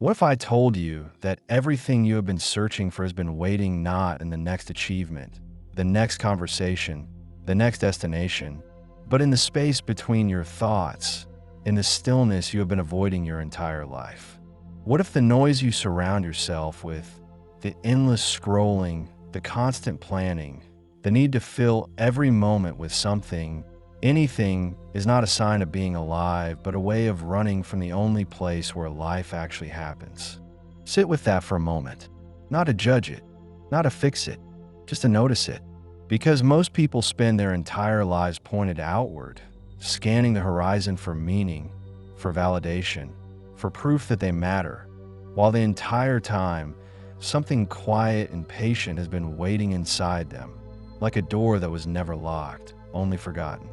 What if I told you that everything you have been searching for has been waiting not in the next achievement, the next conversation, the next destination, but in the space between your thoughts, in the stillness you have been avoiding your entire life? What if the noise you surround yourself with, the endless scrolling, the constant planning, the need to fill every moment with something, anything, is not a sign of being alive, but a way of running from the only place where life actually happens? Sit with that for a moment. Not to judge it, not to fix it, just to notice it. Because most people spend their entire lives pointed outward, scanning the horizon for meaning, for validation, for proof that they matter, while the entire time, something quiet and patient has been waiting inside them, like a door that was never locked, only forgotten.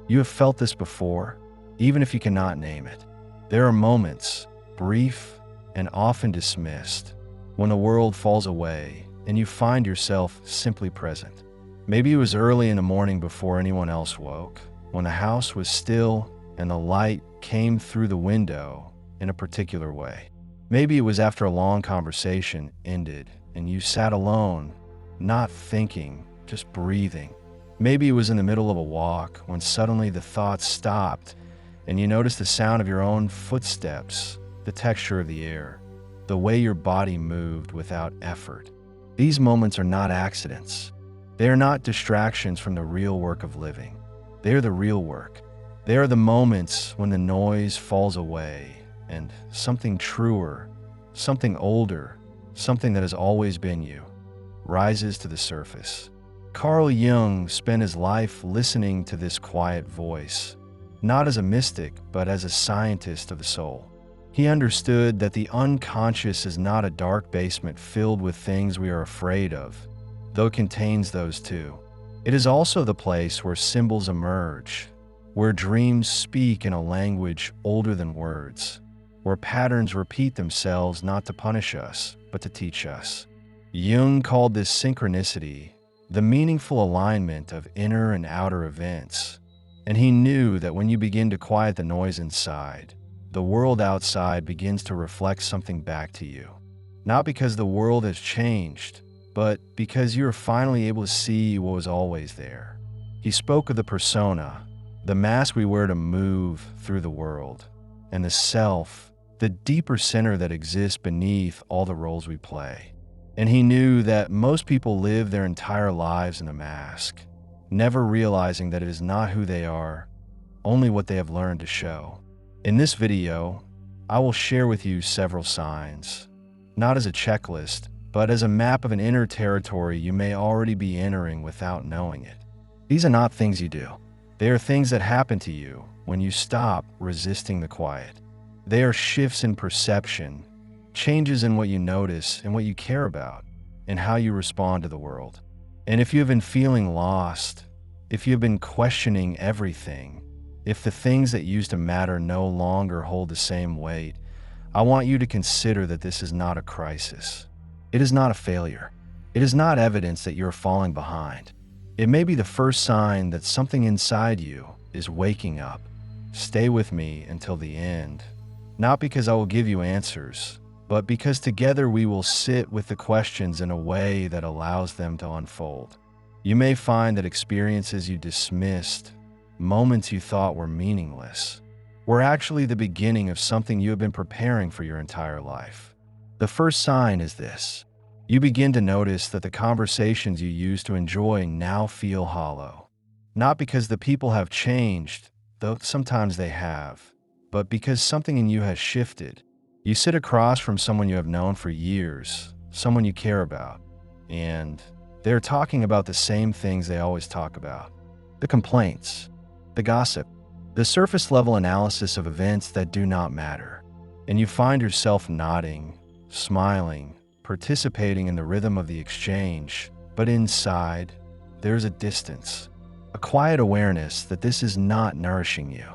You have felt this before, even if you cannot name it. There are moments, brief and often dismissed, when the world falls away and you find yourself simply present. Maybe it was early in the morning before anyone else woke, when the house was still and the light came through the window in a particular way. Maybe it was after a long conversation ended and you sat alone, not thinking, just breathing. Maybe it was in the middle of a walk when suddenly the thoughts stopped and you noticed the sound of your own footsteps, the texture of the air, the way your body moved without effort. These moments are not accidents. They are not distractions from the real work of living. They are the real work. They are the moments when the noise falls away and something truer, something older, something that has always been you, rises to the surface. Carl Jung spent his life listening to this quiet voice, not as a mystic, but as a scientist of the soul. He understood that the unconscious is not a dark basement filled with things we are afraid of, though it contains those too. It is also the place where symbols emerge, where dreams speak in a language older than words, where patterns repeat themselves not to punish us, but to teach us. Jung called this synchronicity, the meaningful alignment of inner and outer events. And he knew that when you begin to quiet the noise inside, the world outside begins to reflect something back to you. Not because the world has changed, but because you are finally able to see what was always there. He spoke of the persona, the mask we wear to move through the world, and the self, the deeper center that exists beneath all the roles we play. And he knew that most people live their entire lives in a mask, never realizing that it is not who they are, only what they have learned to show. In this video, I will share with you several signs, not as a checklist, but as a map of an inner territory you may already be entering without knowing it. These are not things you do. They are things that happen to you when you stop resisting the quiet. They are shifts in perception, changes in what you notice and what you care about, and how you respond to the world. And if you have been feeling lost, if you have been questioning everything, if the things that used to matter no longer hold the same weight, I want you to consider that this is not a crisis. It is not a failure. It is not evidence that you are falling behind. It may be the first sign that something inside you is waking up. Stay with me until the end, not because I will give you answers, but because together we will sit with the questions in a way that allows them to unfold. You may find that experiences you dismissed, moments you thought were meaningless, were actually the beginning of something you have been preparing for your entire life. The first sign is this. You begin to notice that the conversations you used to enjoy now feel hollow. Not because the people have changed, though sometimes they have, but because something in you has shifted. You sit across from someone you have known for years, someone you care about, and they're talking about the same things they always talk about. The complaints, the gossip, the surface-level analysis of events that do not matter. And you find yourself nodding, smiling, participating in the rhythm of the exchange, but inside, there's a distance, a quiet awareness that this is not nourishing you.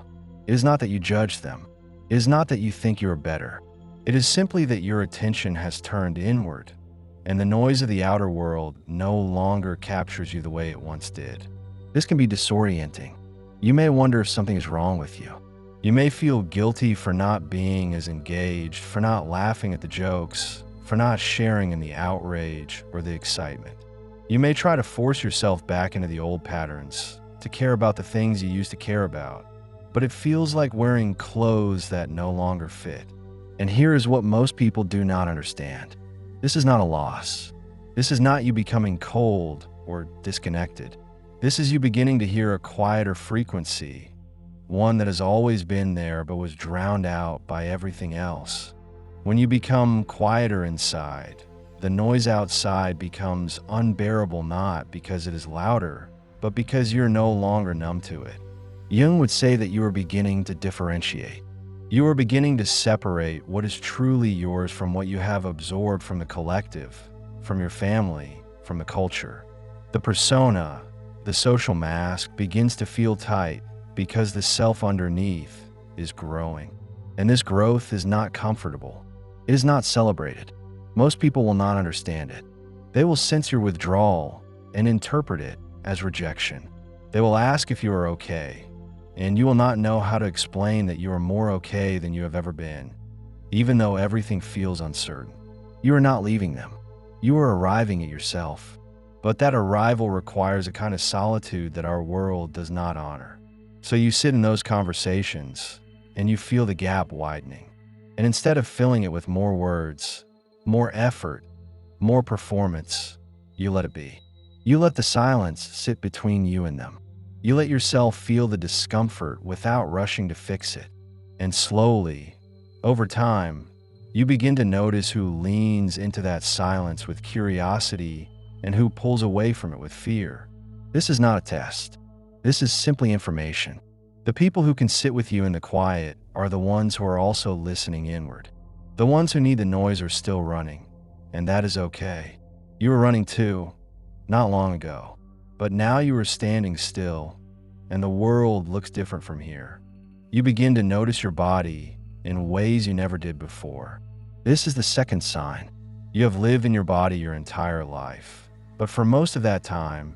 It is not that you judge them. It is not that you think you are better. It is simply that your attention has turned inward, and the noise of the outer world no longer captures you the way it once did. This can be disorienting. You may wonder if something is wrong with you. You may feel guilty for not being as engaged, for not laughing at the jokes, for not sharing in the outrage or the excitement. You may try to force yourself back into the old patterns, to care about the things you used to care about, but it feels like wearing clothes that no longer fit. And here is what most people do not understand. This is not a loss. This is not you becoming cold or disconnected. This is you beginning to hear a quieter frequency, one that has always been there but was drowned out by everything else. When you become quieter inside, the noise outside becomes unbearable, not because it is louder, but because you're no longer numb to it. Jung would say that you are beginning to differentiate. You are beginning to separate what is truly yours from what you have absorbed from the collective, from your family, from the culture. The persona, the social mask, begins to feel tight because the self underneath is growing. And this growth is not comfortable. It is not celebrated. Most people will not understand it. They will sense your withdrawal and interpret it as rejection. They will ask if you are okay, and you will not know how to explain that you are more okay than you have ever been, even though everything feels uncertain. You are not leaving them. You are arriving at yourself. But that arrival requires a kind of solitude that our world does not honor. So you sit in those conversations, and you feel the gap widening. And instead of filling it with more words, more effort, more performance, you let it be. You let the silence sit between you and them. You let yourself feel the discomfort without rushing to fix it. And slowly, over time, you begin to notice who leans into that silence with curiosity and who pulls away from it with fear. This is not a test. This is simply information. The people who can sit with you in the quiet are the ones who are also listening inward. The ones who need the noise are still running, and that is okay. You were running too, not long ago, but now you are standing still, and the world looks different from here. You begin to notice your body in ways you never did before. This is the second sign. You have lived in your body your entire life, but for most of that time,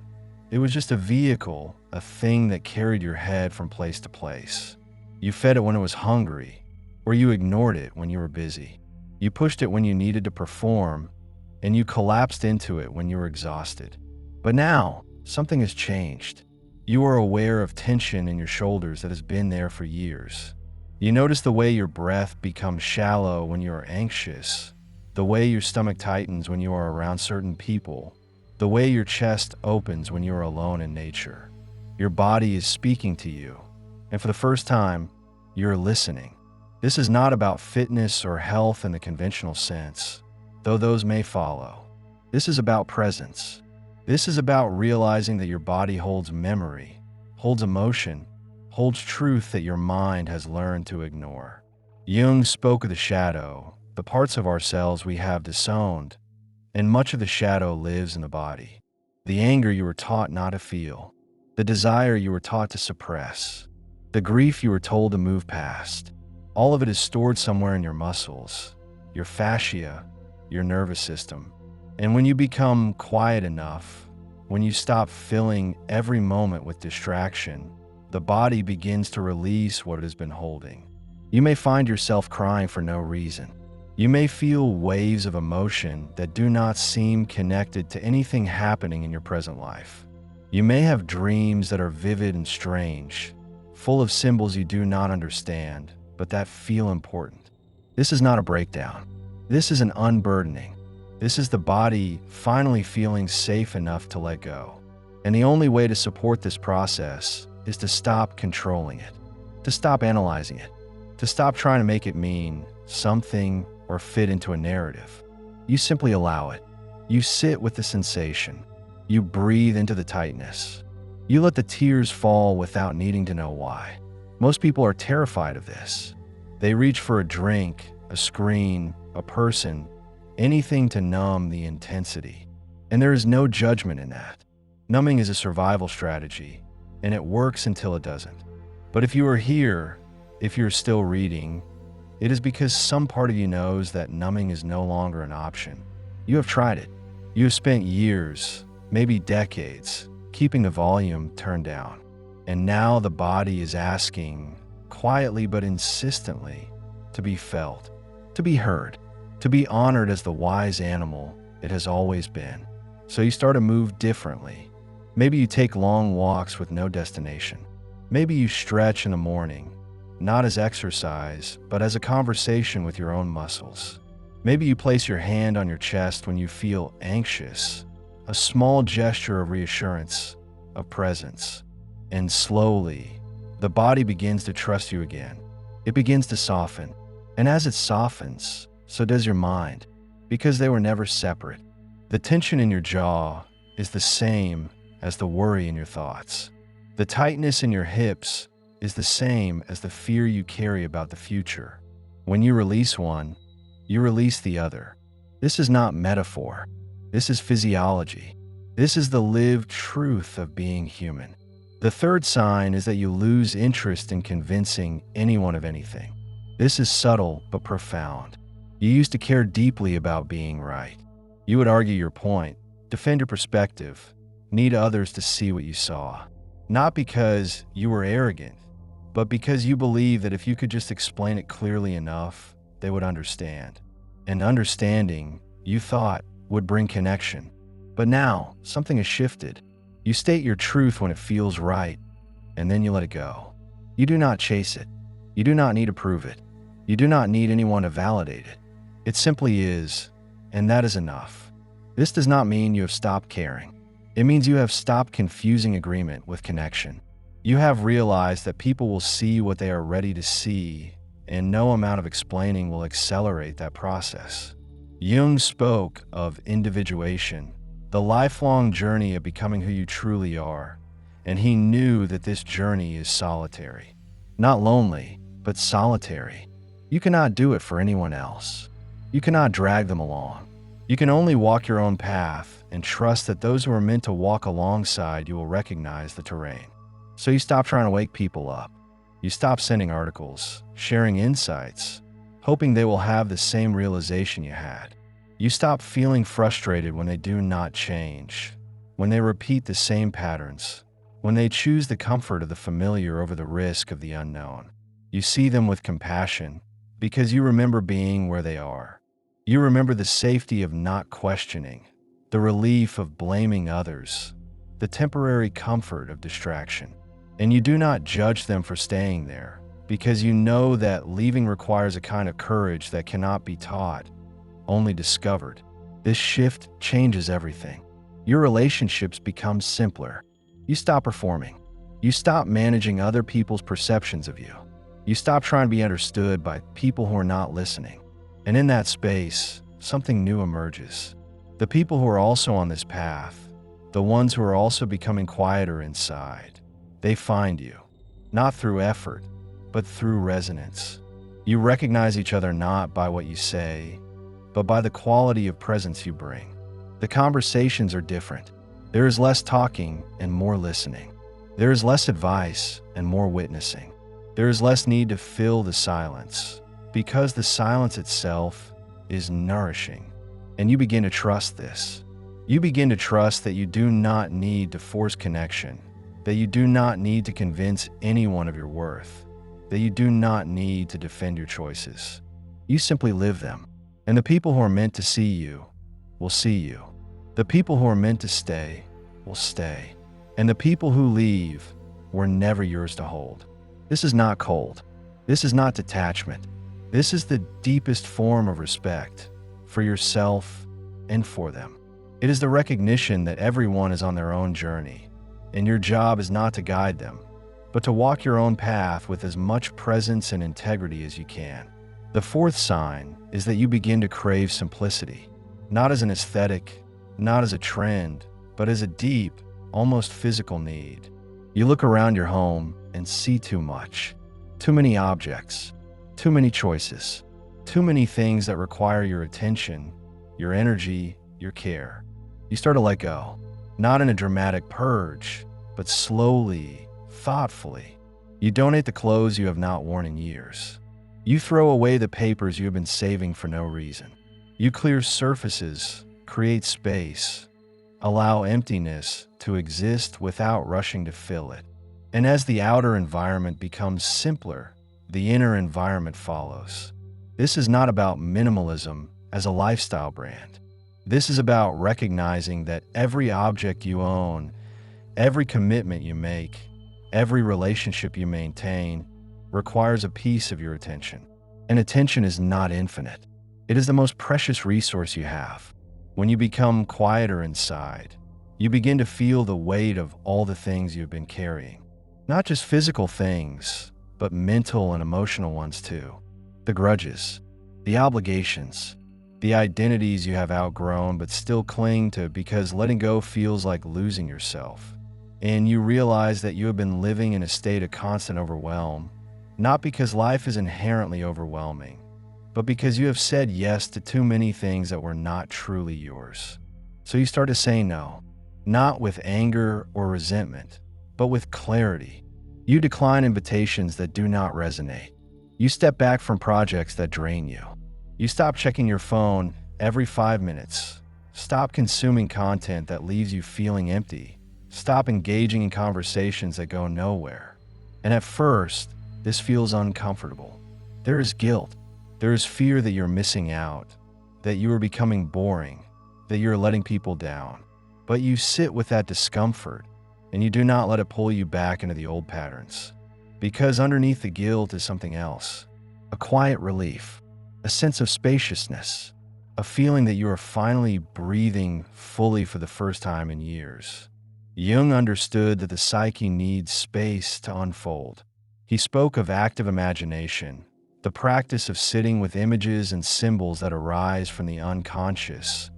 it was just a vehicle, a thing that carried your head from place to place. You fed it when it was hungry, or you ignored it when you were busy. You pushed it when you needed to perform, and you collapsed into it when you were exhausted. But now, something has changed. You are aware of tension in your shoulders that has been there for years. You notice the way your breath becomes shallow when you are anxious, the way your stomach tightens when you are around certain people, the way your chest opens when you are alone in nature. Your body is speaking to you, and for the first time, you're listening. This is not about fitness or health in the conventional sense, though those may follow. This is about presence. This is about realizing that your body holds memory, holds emotion, holds truth that your mind has learned to ignore. Jung spoke of the shadow, the parts of ourselves we have disowned, and much of the shadow lives in the body. The anger you were taught not to feel, the desire you were taught to suppress, the grief you were told to move past. All of it is stored somewhere in your muscles, your fascia, your nervous system. And when you become quiet enough, when you stop filling every moment with distraction, the body begins to release what it has been holding. You may find yourself crying for no reason. You may feel waves of emotion that do not seem connected to anything happening in your present life. You may have dreams that are vivid and strange, full of symbols you do not understand, but that feel important. This is not a breakdown. This is an unburdening. This is the body finally feeling safe enough to let go. And the only way to support this process is to stop controlling it, to stop analyzing it, to stop trying to make it mean something or fit into a narrative. You simply allow it. You sit with the sensation. You breathe into the tightness. You let the tears fall without needing to know why. Most people are terrified of this. They reach for a drink, a screen, a person, anything to numb the intensity. And there is no judgment in that. Numbing is a survival strategy, and it works until it doesn't. But if you are here, if you're still reading, it is because some part of you knows that numbing is no longer an option. You have tried it. You have spent years, maybe decades, keeping the volume turned down. And now the body is asking, quietly but insistently, to be felt, to be heard, to be honored as the wise animal it has always been. So you start to move differently. Maybe you take long walks with no destination. Maybe you stretch in the morning, not as exercise, but as a conversation with your own muscles. Maybe you place your hand on your chest when you feel anxious, a small gesture of reassurance, of presence. And slowly, the body begins to trust you again. It begins to soften. And as it softens, so does your mind, because they were never separate. The tension in your jaw is the same as the worry in your thoughts. The tightness in your hips is the same as the fear you carry about the future. When you release one, you release the other. This is not metaphor. This is physiology. This is the lived truth of being human. The third sign is that you lose interest in convincing anyone of anything. This is subtle but profound. You used to care deeply about being right. You would argue your point, defend your perspective, need others to see what you saw. Not because you were arrogant, but because you believed that if you could just explain it clearly enough, they would understand. And understanding, you thought, would bring connection. But now, something has shifted. You state your truth when it feels right, and then you let it go. You do not chase it. You do not need to prove it. You do not need anyone to validate it. It simply is, and that is enough. This does not mean you have stopped caring. It means you have stopped confusing agreement with connection. You have realized that people will see what they are ready to see, and no amount of explaining will accelerate that process. Jung spoke of individuation, the lifelong journey of becoming who you truly are, and he knew that this journey is solitary. Not lonely, but solitary. You cannot do it for anyone else. You cannot drag them along. You can only walk your own path and trust that those who are meant to walk alongside you will recognize the terrain. So you stop trying to wake people up. You stop sending articles, sharing insights, hoping they will have the same realization you had. You stop feeling frustrated when they do not change, when they repeat the same patterns, when they choose the comfort of the familiar over the risk of the unknown. You see them with compassion because you remember being where they are. You remember the safety of not questioning, the relief of blaming others, the temporary comfort of distraction. And you do not judge them for staying there, because you know that leaving requires a kind of courage that cannot be taught, only discovered. This shift changes everything. Your relationships become simpler. You stop performing. You stop managing other people's perceptions of you. You stop trying to be understood by people who are not listening. And in that space, something new emerges. The people who are also on this path, the ones who are also becoming quieter inside, they find you, not through effort, but through resonance. You recognize each other not by what you say, but by the quality of presence you bring. The conversations are different. There is less talking and more listening. There is less advice and more witnessing. There is less need to fill the silence, because the silence itself is nourishing. And you begin to trust this. You begin to trust that you do not need to force connection, that you do not need to convince anyone of your worth, that you do not need to defend your choices. You simply live them. And the people who are meant to see you will see you. The people who are meant to stay will stay. And the people who leave were never yours to hold. This is not cold. This is not detachment. This is the deepest form of respect for yourself and for them. It is the recognition that everyone is on their own journey, and your job is not to guide them, but to walk your own path with as much presence and integrity as you can. The fourth sign is that you begin to crave simplicity, not as an aesthetic, not as a trend, but as a deep, almost physical need. You look around your home and see too much, too many objects, too many choices, too many things that require your attention, your energy, your care. You start to let go, not in a dramatic purge, but slowly, thoughtfully. You donate the clothes you have not worn in years. You throw away the papers you have been saving for no reason. You clear surfaces, create space, allow emptiness to exist without rushing to fill it. And as the outer environment becomes simpler, the inner environment follows. This is not about minimalism as a lifestyle brand. This is about recognizing that every object you own, every commitment you make, every relationship you maintain requires a piece of your attention. And attention is not infinite. It is the most precious resource you have. When you become quieter inside, you begin to feel the weight of all the things you've been carrying. Not just physical things, but mental and emotional ones too. The grudges, the obligations, the identities you have outgrown but still cling to because letting go feels like losing yourself. And you realize that you have been living in a state of constant overwhelm, not because life is inherently overwhelming, but because you have said yes to too many things that were not truly yours. So you start to say no, not with anger or resentment, but with clarity. You decline invitations that do not resonate. You step back from projects that drain you. You stop checking your phone every 5 minutes. Stop consuming content that leaves you feeling empty. Stop engaging in conversations that go nowhere. And at first, this feels uncomfortable. There is guilt. There is fear that you're missing out, that you are becoming boring, that you're letting people down. But you sit with that discomfort, and you do not let it pull you back into the old patterns. Because underneath the guilt is something else, a quiet relief, a sense of spaciousness, a feeling that you are finally breathing fully for the first time in years. Jung understood that the psyche needs space to unfold. He spoke of active imagination, the practice of sitting with images and symbols that arise from the unconscious,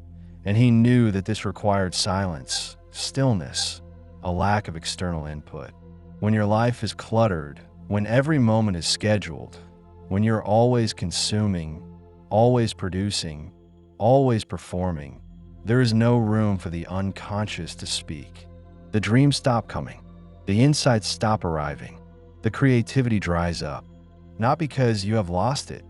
and he knew that this required silence, stillness, a lack of external input. When your life is cluttered, when every moment is scheduled, when you're always consuming, always producing, always performing, there is no room for the unconscious to speak. The dreams stop coming, the insights stop arriving, the creativity dries up. Not because you have lost it,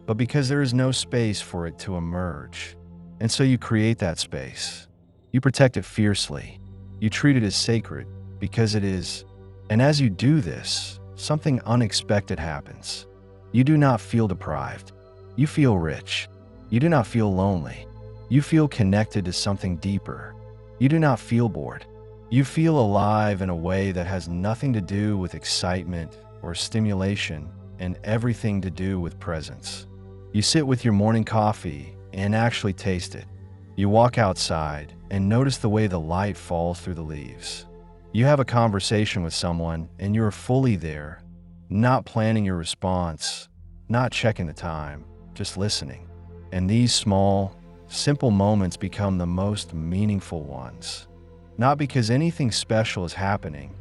but because there is no space for it to emerge. And so you create that space. You protect it fiercely. You treat it as sacred because it is. And as you do this, something unexpected happens. You do not feel deprived. You feel rich. You do not feel lonely. You feel connected to something deeper. You do not feel bored. You feel alive in a way that has nothing to do with excitement or stimulation, and everything to do with presence. You sit with your morning coffee and actually taste it. You walk outside and notice the way the light falls through the leaves. You have a conversation with someone and you're fully there, not planning your response, not checking the time, just listening. And these small, simple moments become the most meaningful ones. Not because anything special is happening,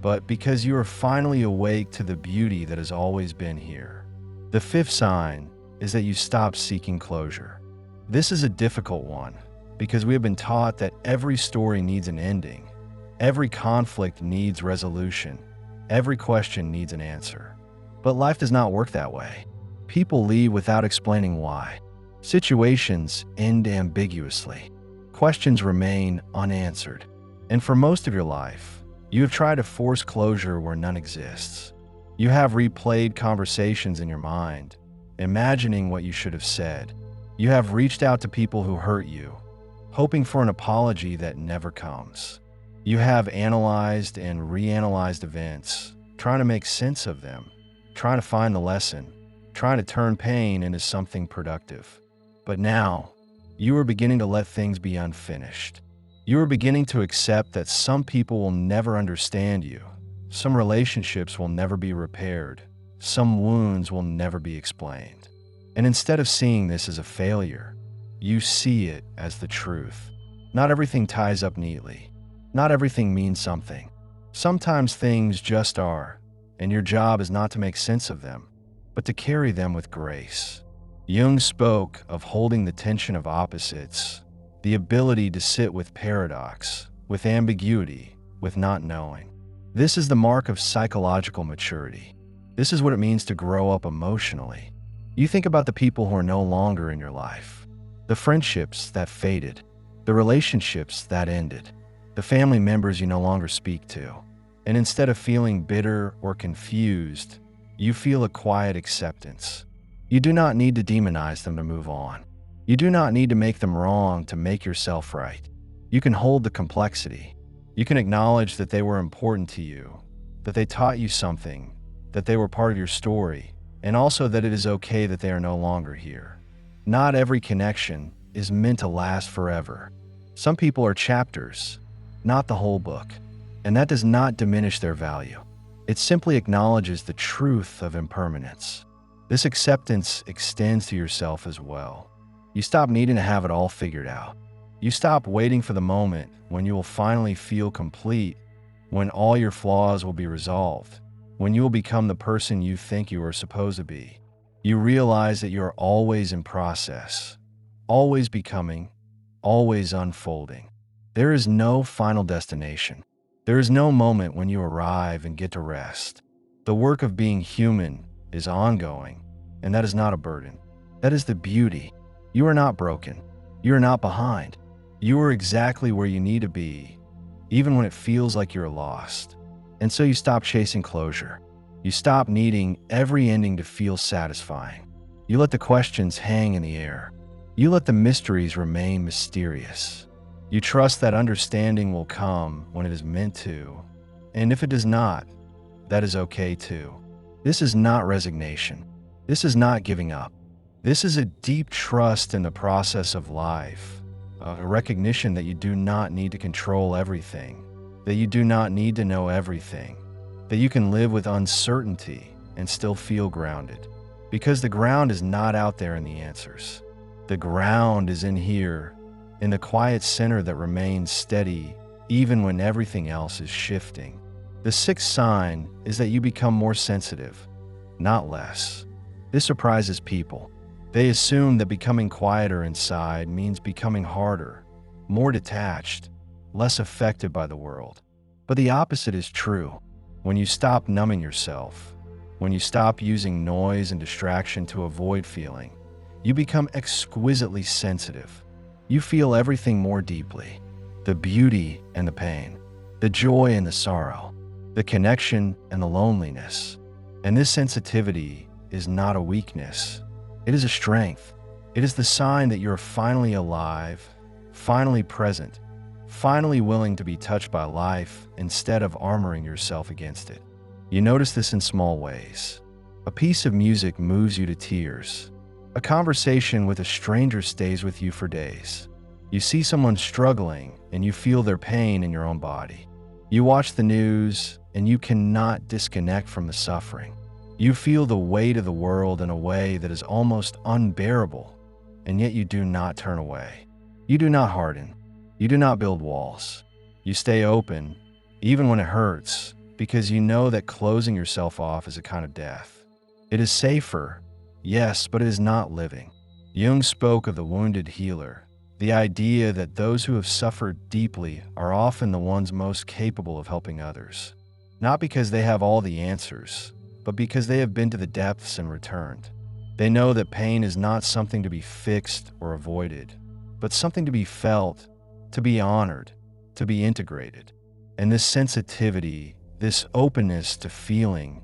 but because you are finally awake to the beauty that has always been here. The fifth sign is that you stop seeking closure. This is a difficult one because we have been taught that every story needs an ending, every conflict needs resolution, every question needs an answer. But life does not work that way. People leave without explaining why. Situations end ambiguously. Questions remain unanswered. And for most of your life, you have tried to force closure where none exists. You have replayed conversations in your mind, imagining what you should have said. You have reached out to people who hurt you, hoping for an apology that never comes. You have analyzed and reanalyzed events, trying to make sense of them, trying to find the lesson, trying to turn pain into something productive. But now, you are beginning to let things be unfinished. You are beginning to accept that some people will never understand you, some relationships will never be repaired, some wounds will never be explained. And instead of seeing this as a failure, you see it as the truth. Not everything ties up neatly. Not everything means something. Sometimes things just are, and your job is not to make sense of them, but to carry them with grace. Jung spoke of holding the tension of opposites, the ability to sit with paradox, with ambiguity, with not knowing. This is the mark of psychological maturity. This is what it means to grow up emotionally. You think about the people who are no longer in your life, the friendships that faded, the relationships that ended, the family members you no longer speak to. And instead of feeling bitter or confused, You feel a quiet acceptance. You do not need to demonize them to move on. You do not need to make them wrong to make yourself right. You can hold the complexity. You can acknowledge that they were important to you, that they taught you something, that they were part of your story, and also that it is okay that they are no longer here. Not every connection is meant to last forever. Some people are chapters, not the whole book, and that does not diminish their value. It simply acknowledges the truth of impermanence. This acceptance extends to yourself as well. You stop needing to have it all figured out. You stop waiting for the moment when you will finally feel complete, when all your flaws will be resolved, when you will become the person you think you are supposed to be. You realize that you are always in process, always becoming, always unfolding. There is no final destination. There is no moment when you arrive and get to rest. The work of being human is ongoing, and that is not a burden. That is the beauty. You are not broken. You are not behind. You are exactly where you need to be, even when it feels like you're lost. And so you stop chasing closure. You stop needing every ending to feel satisfying. You let the questions hang in the air. You let the mysteries remain mysterious. You trust that understanding will come when it is meant to. And if it does not, that is okay too. This is not resignation. This is not giving up. This is a deep trust in the process of life. A recognition that you do not need to control everything, that you do not need to know everything, that you can live with uncertainty and still feel grounded. Because the ground is not out there in the answers. The ground is in here, in the quiet center that remains steady even when everything else is shifting. The sixth sign is that you become more sensitive, not less. This surprises people. They assume that becoming quieter inside means becoming harder, more detached, less affected by the world. But the opposite is true. When you stop numbing yourself, when you stop using noise and distraction to avoid feeling, you become exquisitely sensitive. You feel everything more deeply, the beauty and the pain, the joy and the sorrow, the connection and the loneliness. And this sensitivity is not a weakness. It is a strength. It is the sign that you're finally alive, finally present, finally willing to be touched by life instead of armoring yourself against it. You notice this in small ways. A piece of music moves you to tears. A conversation with a stranger stays with you for days. You see someone struggling and you feel their pain in your own body. You watch the news and you cannot disconnect from the suffering. You feel the weight of the world in a way that is almost unbearable, and yet you do not turn away. You do not harden. You do not build walls. You stay open, even when it hurts, because you know that closing yourself off is a kind of death. It is safer, yes, but it is not living. Jung spoke of the wounded healer, the idea that those who have suffered deeply are often the ones most capable of helping others. Not because they have all the answers, but because they have been to the depths and returned. They know that pain is not something to be fixed or avoided, but something to be felt, to be honored, to be integrated. And this sensitivity, this openness to feeling,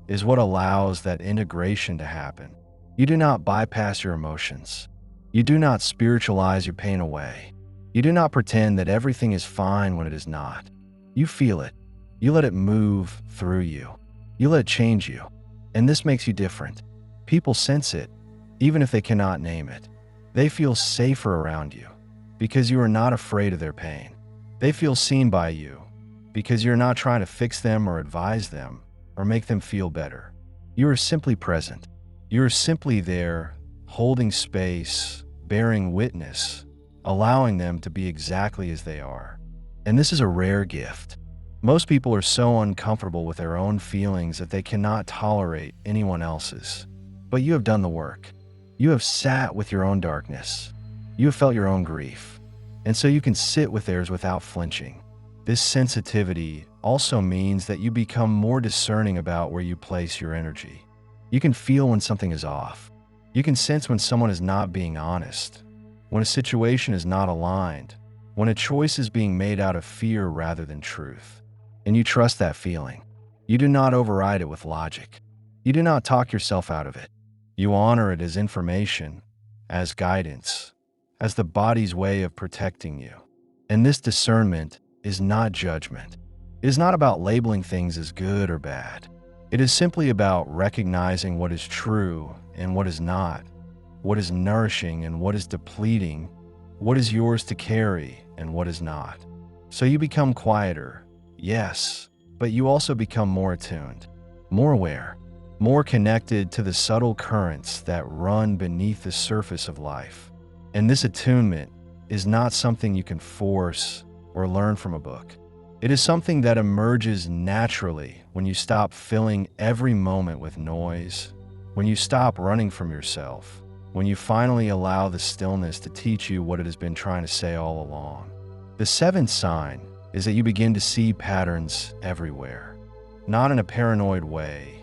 is what allows that integration to happen. You do not bypass your emotions. You do not spiritualize your pain away. You do not pretend that everything is fine when it is not. You feel it. You let it move through you. You let it change you. And this makes you different. People sense it, even if they cannot name it. They feel safer around you because you are not afraid of their pain. They feel seen by you because you're not trying to fix them or advise them or make them feel better. You are simply present. You are simply there, holding space, bearing witness, allowing them to be exactly as they are. And this is a rare gift. Most people are so uncomfortable with their own feelings that they cannot tolerate anyone else's. But you have done the work. You have sat with your own darkness. You have felt your own grief. And so you can sit with theirs without flinching. This sensitivity also means that you become more discerning about where you place your energy. You can feel when something is off. You can sense when someone is not being honest, when a situation is not aligned, when a choice is being made out of fear rather than truth. And you trust that feeling. You do not override it with logic. You do not talk yourself out of it. You honor it as information, as guidance, as the body's way of protecting you. And this discernment is not judgment. It is not about labeling things as good or bad. It is simply about recognizing what is true and what is not, what is nourishing and what is depleting, what is yours to carry and what is not. So you become quieter, yes, but you also become more attuned, more aware, more connected to the subtle currents that run beneath the surface of life. And this attunement is not something you can force or learn from a book. It is something that emerges naturally when you stop filling every moment with noise, when you stop running from yourself, when you finally allow the stillness to teach you what it has been trying to say all along. The seventh sign is that you begin to see patterns everywhere, not in a paranoid way,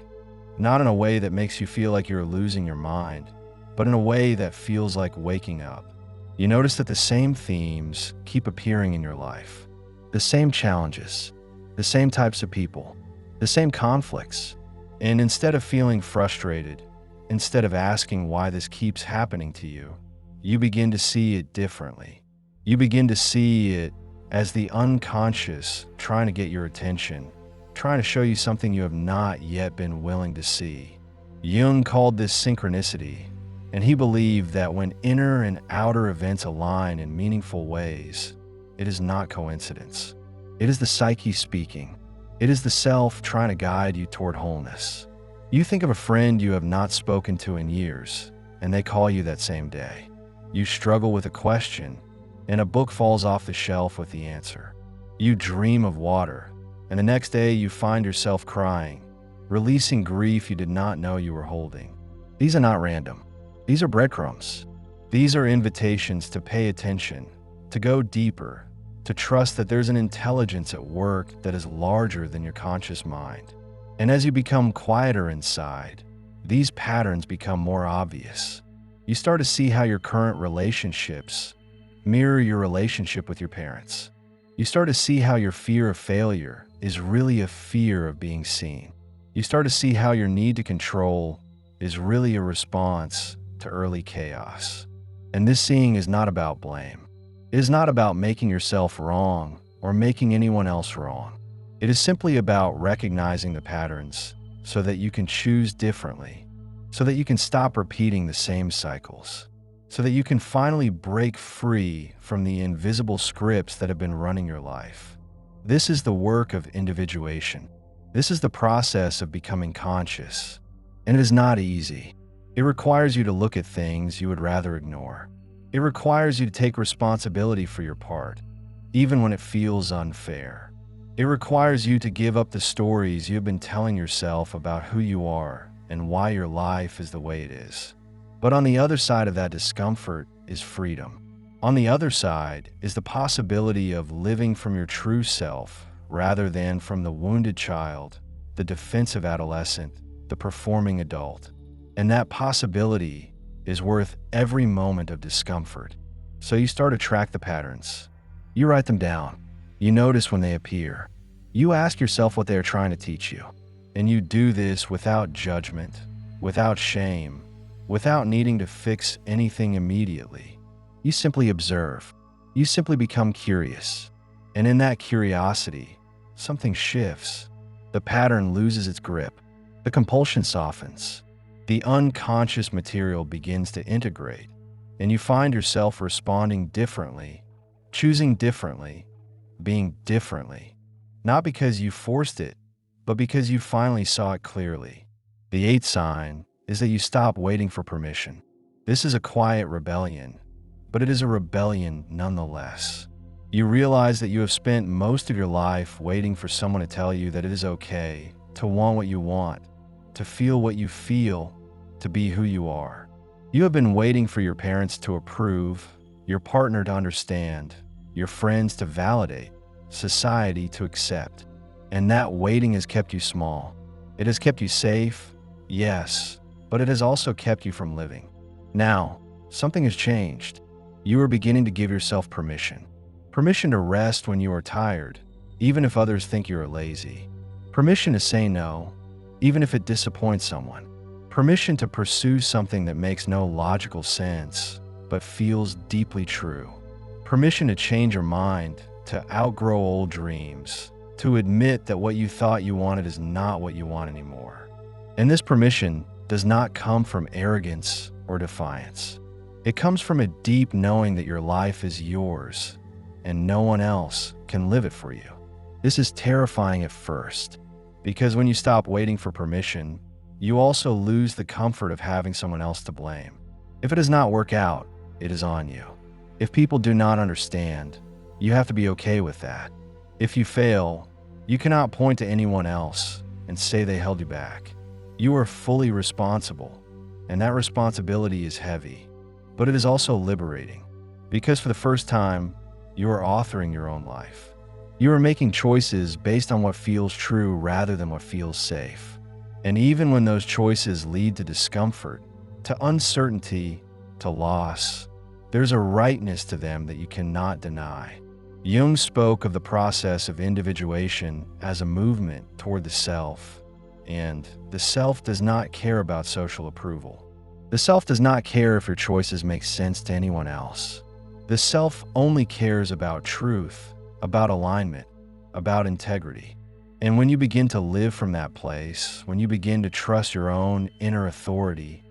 not in a way that makes you feel like you're losing your mind, but in a way that feels like waking up. You notice that the same themes keep appearing in your life, the same challenges, the same types of people, the same conflicts. And instead of feeling frustrated, instead of asking why this keeps happening to you, you begin to see it differently. You begin to see it as the unconscious trying to get your attention, trying to show you something you have not yet been willing to see. Jung called this synchronicity, and he believed that when inner and outer events align in meaningful ways, it is not coincidence. It is the psyche speaking. It is the self trying to guide you toward wholeness. You think of a friend you have not spoken to in years, and they call you that same day. You struggle with a question, and a book falls off the shelf with the answer. You dream of water, and the next day you find yourself crying, releasing grief you did not know you were holding. These are not random. These are breadcrumbs. These are invitations to pay attention, to go deeper, to trust that there's an intelligence at work that is larger than your conscious mind. And as you become quieter inside, these patterns become more obvious. You start to see how your current relationships mirror your relationship with your parents. You start to see how your fear of failure is really a fear of being seen. You start to see how your need to control is really a response to early chaos. And this seeing is not about blame. It is not about making yourself wrong or making anyone else wrong. It is simply about recognizing the patterns so that you can choose differently, so that you can stop repeating the same cycles, so that you can finally break free from the invisible scripts that have been running your life. This is the work of individuation. This is the process of becoming conscious, and it is not easy. It requires you to look at things you would rather ignore. It requires you to take responsibility for your part, even when it feels unfair. It requires you to give up the stories you have been telling yourself about who you are and why your life is the way it is. But on the other side of that discomfort is freedom. On the other side is the possibility of living from your true self rather than from the wounded child, the defensive adolescent, the performing adult. And that possibility is worth every moment of discomfort. So you start to track the patterns. You write them down. You notice when they appear. You ask yourself what they are trying to teach you. And you do this without judgment, without shame, without needing to fix anything immediately. You simply observe. You simply become curious. And in that curiosity, something shifts. The pattern loses its grip. The compulsion softens. The unconscious material begins to integrate, and you find yourself responding differently, choosing differently, being differently, not because you forced it, but because you finally saw it clearly. The eighth sign is that you stop waiting for permission. This is a quiet rebellion, but it is a rebellion nonetheless. You realize that you have spent most of your life waiting for someone to tell you that it is okay to want what you want, to feel what you feel, to be who you are. You have been waiting for your parents to approve, your partner to understand, your friends to validate, society to accept. And that waiting has kept you small. It has kept you safe, yes, but it has also kept you from living. Now, something has changed. You are beginning to give yourself permission. Permission to rest when you are tired, even if others think you are lazy. Permission to say no, even if it disappoints someone. Permission to pursue something that makes no logical sense, but feels deeply true. Permission to change your mind, to outgrow old dreams, to admit that what you thought you wanted is not what you want anymore. And this permission does not come from arrogance or defiance. It comes from a deep knowing that your life is yours and no one else can live it for you. This is terrifying at first, because when you stop waiting for permission, you also lose the comfort of having someone else to blame. If it does not work out, it is on you. If people do not understand, you have to be okay with that. If you fail, you cannot point to anyone else and say they held you back. You are fully responsible, and that responsibility is heavy, but it is also liberating, because for the first time, you are authoring your own life. You are making choices based on what feels true rather than what feels safe. And even when those choices lead to discomfort, to uncertainty, to loss, there's a rightness to them that you cannot deny. Jung spoke of the process of individuation as a movement toward the self, and the self does not care about social approval. The self does not care if your choices make sense to anyone else. The self only cares about truth, about alignment, about integrity. And when you begin to live from that place, when you begin to trust your own inner authority,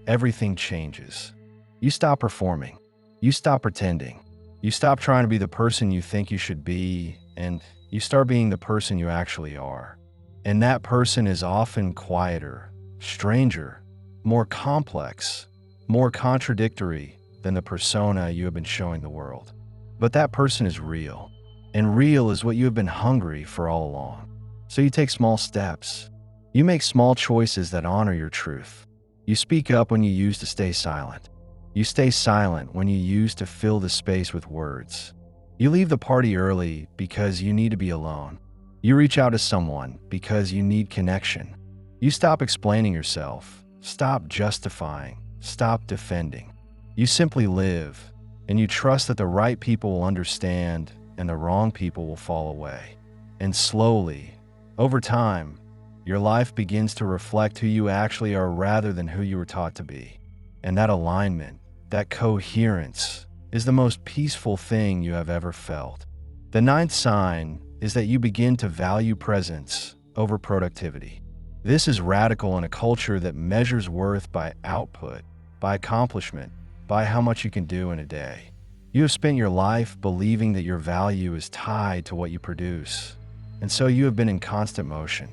everything changes. You stop performing. You stop pretending. You stop trying to be the person you think you should be, and you start being the person you actually are. And that person is often quieter, stranger, more complex, more contradictory than the persona you have been showing the world. But that person is real, and real is what you have been hungry for all along. So you take small steps. You make small choices that honor your truth. You speak up when you used to stay silent. You stay silent when you used to fill the space with words. You leave the party early because you need to be alone. You reach out to someone because you need connection. You stop explaining yourself, stop justifying, stop defending. You simply live, and you trust that the right people will understand and the wrong people will fall away. And slowly, over time, your life begins to reflect who you actually are rather than who you were taught to be. And that alignment, that coherence, is the most peaceful thing you have ever felt. The ninth sign is that you begin to value presence over productivity. This is radical in a culture that measures worth by output, by accomplishment, by how much you can do in a day. You have spent your life believing that your value is tied to what you produce, and so you have been in constant motion,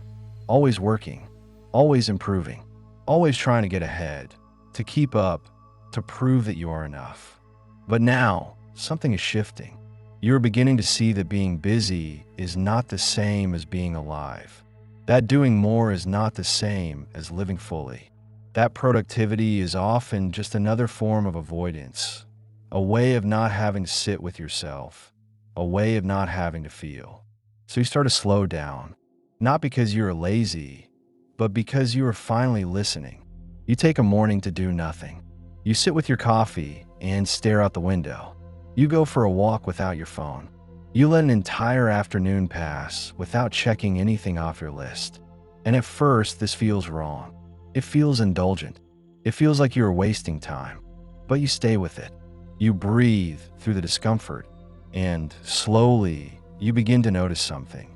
always working, always improving, always trying to get ahead, to keep up, to prove that you are enough. But now, something is shifting. You're beginning to see that being busy is not the same as being alive. That doing more is not the same as living fully. That productivity is often just another form of avoidance, a way of not having to sit with yourself, a way of not having to feel. So you start to slow down, not because you're lazy, but because you are finally listening. You take a morning to do nothing. You sit with your coffee and stare out the window. You go for a walk without your phone. You let an entire afternoon pass without checking anything off your list. And at first, this feels wrong. It feels indulgent. It feels like you're wasting time. But you stay with it. You breathe through the discomfort. And slowly, you begin to notice something.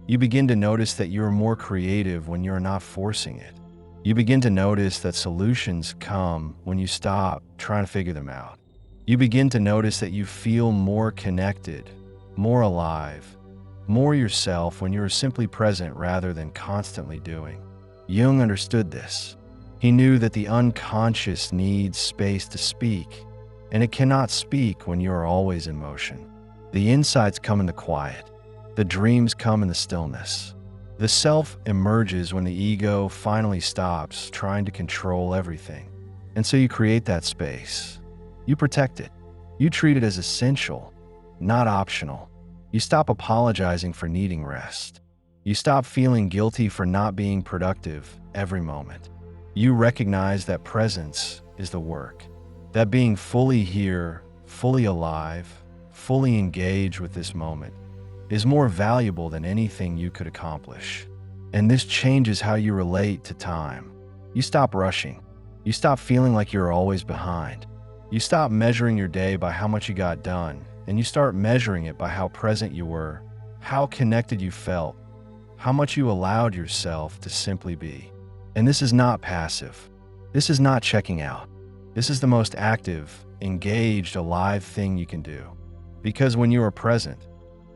You begin to notice that you're more creative when you're not forcing it. You begin to notice that solutions come when you stop trying to figure them out. You begin to notice that you feel more connected, more alive, more yourself when you are simply present rather than constantly doing. Jung understood this. He knew that the unconscious needs space to speak, and it cannot speak when you are always in motion. The insights come in the quiet. The dreams come in the stillness. The self emerges when the ego finally stops trying to control everything. And so you create that space. You protect it. You treat it as essential, not optional. You stop apologizing for needing rest. You stop feeling guilty for not being productive every moment. You recognize that presence is the work, that being fully here, fully alive, fully engaged with this moment is more valuable than anything you could accomplish. And this changes how you relate to time. You stop rushing. You stop feeling like you're always behind. You stop measuring your day by how much you got done, and you start measuring it by how present you were, how connected you felt, how much you allowed yourself to simply be. And this is not passive. This is not checking out. This is the most active, engaged, alive thing you can do. Because when you are present,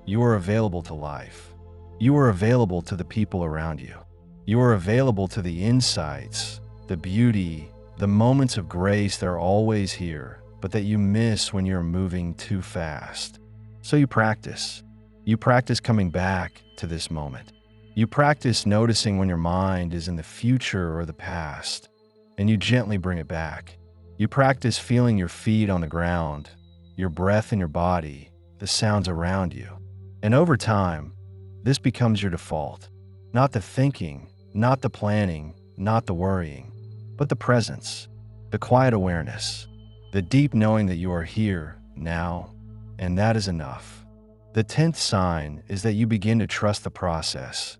you are available to life. You are available to the people around you. You are available to the insights, the beauty, the moments of grace that are always here, but that you miss when you're moving too fast. So you practice. You practice coming back to this moment. You practice noticing when your mind is in the future or the past, and you gently bring it back. You practice feeling your feet on the ground, your breath in your body, the sounds around you. And over time, this becomes your default. Not the thinking, not the planning, not the worrying, but the presence, the quiet awareness, the deep knowing that you are here, now, and that is enough. The 10th sign is that you begin to trust the process,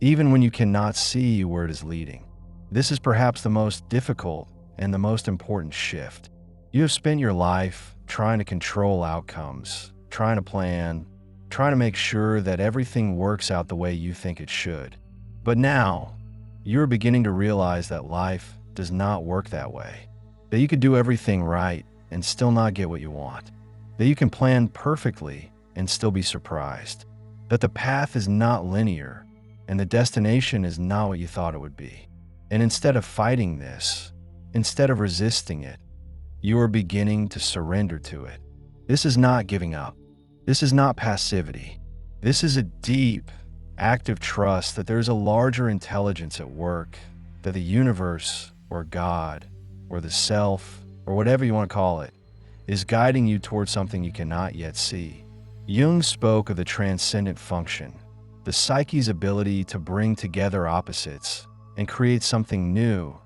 even when you cannot see where it is leading. This is perhaps the most difficult and the most important shift. You have spent your life trying to control outcomes, trying to plan, trying to make sure that everything works out the way you think it should. But now, you're beginning to realize that life does not work that way. That you could do everything right and still not get what you want. That you can plan perfectly and still be surprised. That the path is not linear and the destination is not what you thought it would be. And instead of fighting this, instead of resisting it, you are beginning to surrender to it. This is not giving up. This is not passivity. This is a deep, active trust that there is a larger intelligence at work, that the universe or God or the self or whatever you want to call it is guiding you towards something you cannot yet see. Jung spoke of the transcendent function, the psyche's ability to bring together opposites and create something new,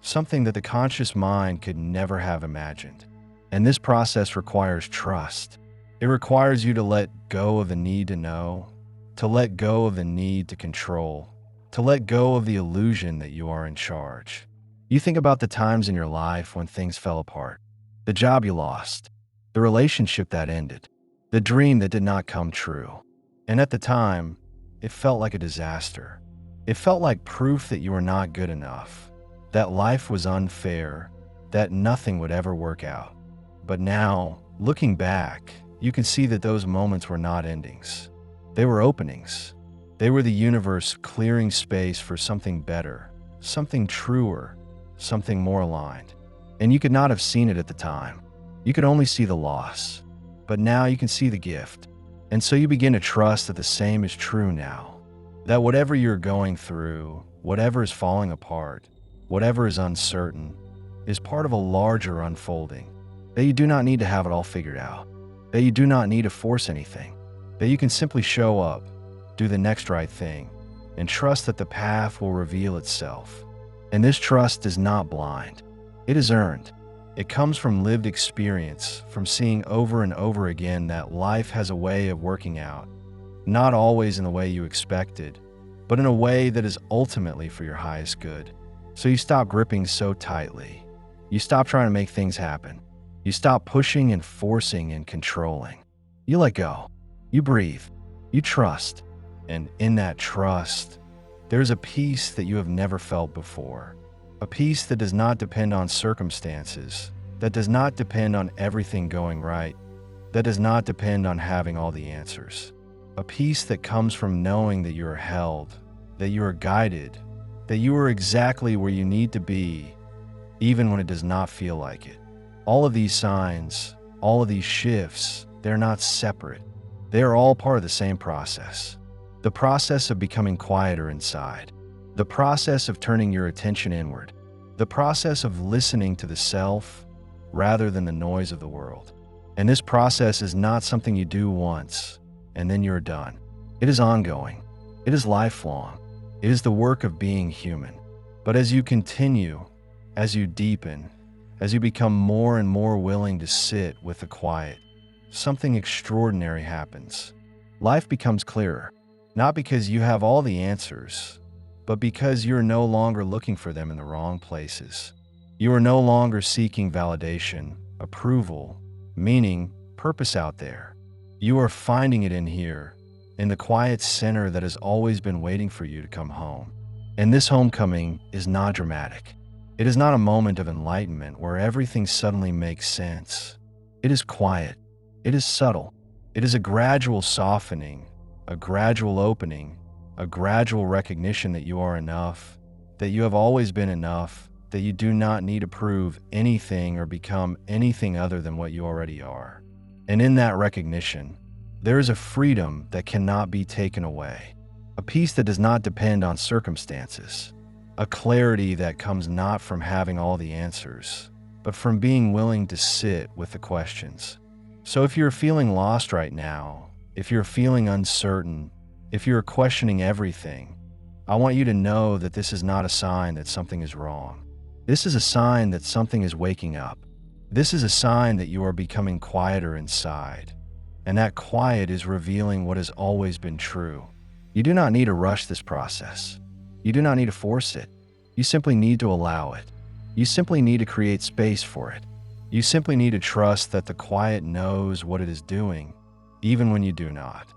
something that the conscious mind could never have imagined. And this process requires trust. It requires you to let go of the need to know, to let go of the need to control, to let go of the illusion that you are in charge. You think about the times in your life when things fell apart, the job you lost, the relationship that ended, the dream that did not come true. And at the time, it felt like a disaster. It felt like proof that you were not good enough, that life was unfair, that nothing would ever work out. But now, looking back, you can see that those moments were not endings. They were openings. They were the universe clearing space for something better, something truer, something more aligned. And you could not have seen it at the time. You could only see the loss. But now you can see the gift. And so you begin to trust that the same is true now. That whatever you're going through, whatever is falling apart, whatever is uncertain, is part of a larger unfolding. That you do not need to have it all figured out. That you do not need to force anything. That you can simply show up, do the next right thing, and trust that the path will reveal itself. And this trust is not blind. It is earned. It comes from lived experience, from seeing over and over again that life has a way of working out, not always in the way you expected, but in a way that is ultimately for your highest good. So you stop gripping so tightly. You stop trying to make things happen. You stop pushing and forcing and controlling. You let go. You breathe. You trust. And in that trust, there's a peace that you have never felt before. A peace that does not depend on circumstances, that does not depend on everything going right, that does not depend on having all the answers. A peace that comes from knowing that you are held, that you are guided, that you are exactly where you need to be, even when it does not feel like it. All of these signs, all of these shifts, they're not separate. They are all part of the same process. The process of becoming quieter inside. The process of turning your attention inward. The process of listening to the self rather than the noise of the world. And this process is not something you do once and then you're done. It is ongoing. It is lifelong. It is the work of being human. But as you continue, as you deepen, as you become more and more willing to sit with the quiet, something extraordinary happens. Life becomes clearer, not because you have all the answers, but because you're no longer looking for them in the wrong places. You are no longer seeking validation, approval, meaning, purpose out there. You are finding it in here, in the quiet center that has always been waiting for you to come home. And this homecoming is not dramatic. It is not a moment of enlightenment where everything suddenly makes sense. It is quiet. It is subtle. It is a gradual softening, a gradual opening, a gradual recognition that you are enough, that you have always been enough, that you do not need to prove anything or become anything other than what you already are. And in that recognition, there is a freedom that cannot be taken away, a peace that does not depend on circumstances, a clarity that comes not from having all the answers, but from being willing to sit with the questions. So if you're feeling lost right now, if you're feeling uncertain, if you're questioning everything, I want you to know that this is not a sign that something is wrong. This is a sign that something is waking up. This is a sign that you are becoming quieter inside. And that quiet is revealing what has always been true. You do not need to rush this process. You do not need to force it. You simply need to allow it. You simply need to create space for it. You simply need to trust that the quiet knows what it is doing, even when you do not.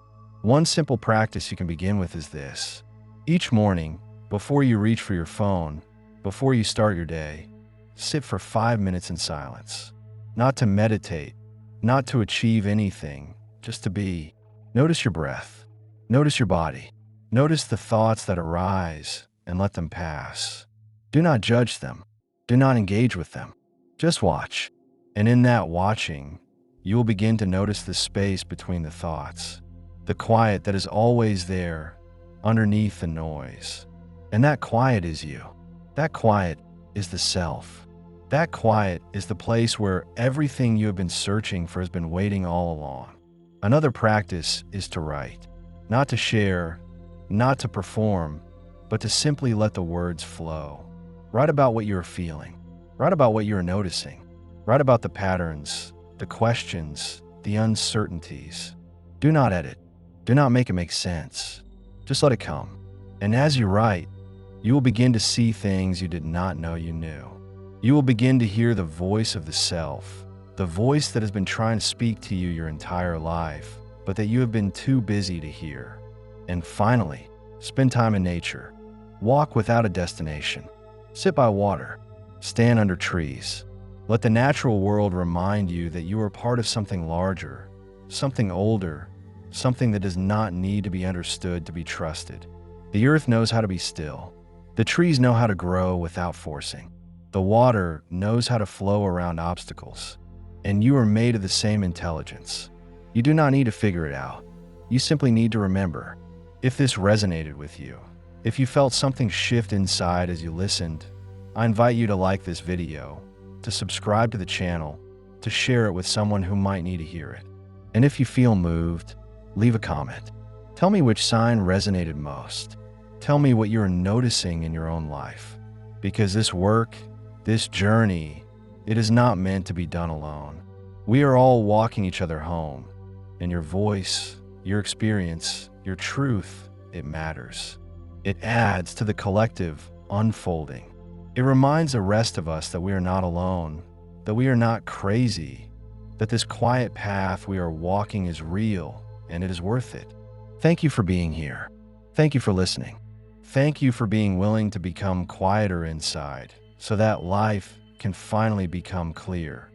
One simple practice you can begin with is this. Each morning, before you reach for your phone, before you start your day, sit for 5 minutes in silence. Not to meditate, not to achieve anything, just to be. Notice your breath. Notice your body. Notice the thoughts that arise and let them pass. Do not judge them. Do not engage with them. Just watch. And in that watching, you will begin to notice the space between the thoughts, the quiet that is always there underneath the noise. And that quiet is you. That quiet is the self. That quiet is the place where everything you have been searching for has been waiting all along. Another practice is to write, not to share, not to perform, but to simply let the words flow. Write about what you're feeling. Write about what you're noticing. Write about the patterns, the questions, the uncertainties. Do not edit. Do not make it make sense. Just let it come. And as you write, you will begin to see things you did not know you knew. You will begin to hear the voice of the self, the voice that has been trying to speak to you your entire life, but that you have been too busy to hear. And finally, spend time in nature. Walk without a destination. Sit by water. Stand under trees. Let the natural world remind you that you are part of something larger, something older, something that does not need to be understood to be trusted. The earth knows how to be still. The trees know how to grow without forcing. The water knows how to flow around obstacles. And you are made of the same intelligence. You do not need to figure it out. You simply need to remember. If this resonated with you, if you felt something shift inside as you listened, I invite you to like this video, to subscribe to the channel, to share it with someone who might need to hear it. And if you feel moved, leave a comment. Tell me which sign resonated most. Tell me what you're noticing in your own life. Because this work, this journey, it is not meant to be done alone. We are all walking each other home. And your voice, your experience, your truth, it matters. It adds to the collective unfolding. It reminds the rest of us that we are not alone, that we are not crazy, that this quiet path we are walking is real and it is worth it. Thank you for being here. Thank you for listening. Thank you for being willing to become quieter inside so that life can finally become clear.